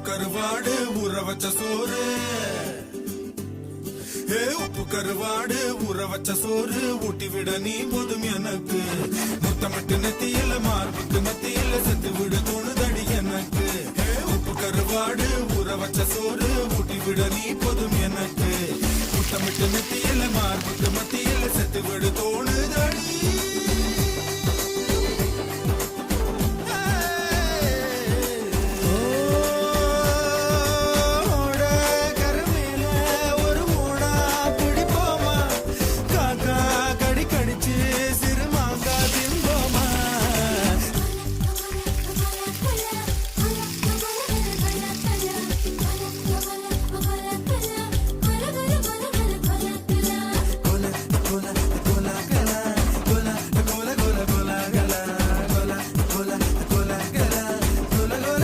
கருவாடு ஊற வச்ச சோறு உப்பு கருவாடு ஊற வச்ச சோறு ஊட்டி விட நீ போதும் எனக்கு முத்தமிட்டு நெத்தியில மார்புக்கு மத்தியில செத்து விட தோணுதடி எனக்கு உப்பு கருவாடு ஊற வச்ச சோறு ஊட்டி விட நீ போதும் எனக்கு முத்தமிட்டு நெத்தியில மார்புக்கு மத்தியில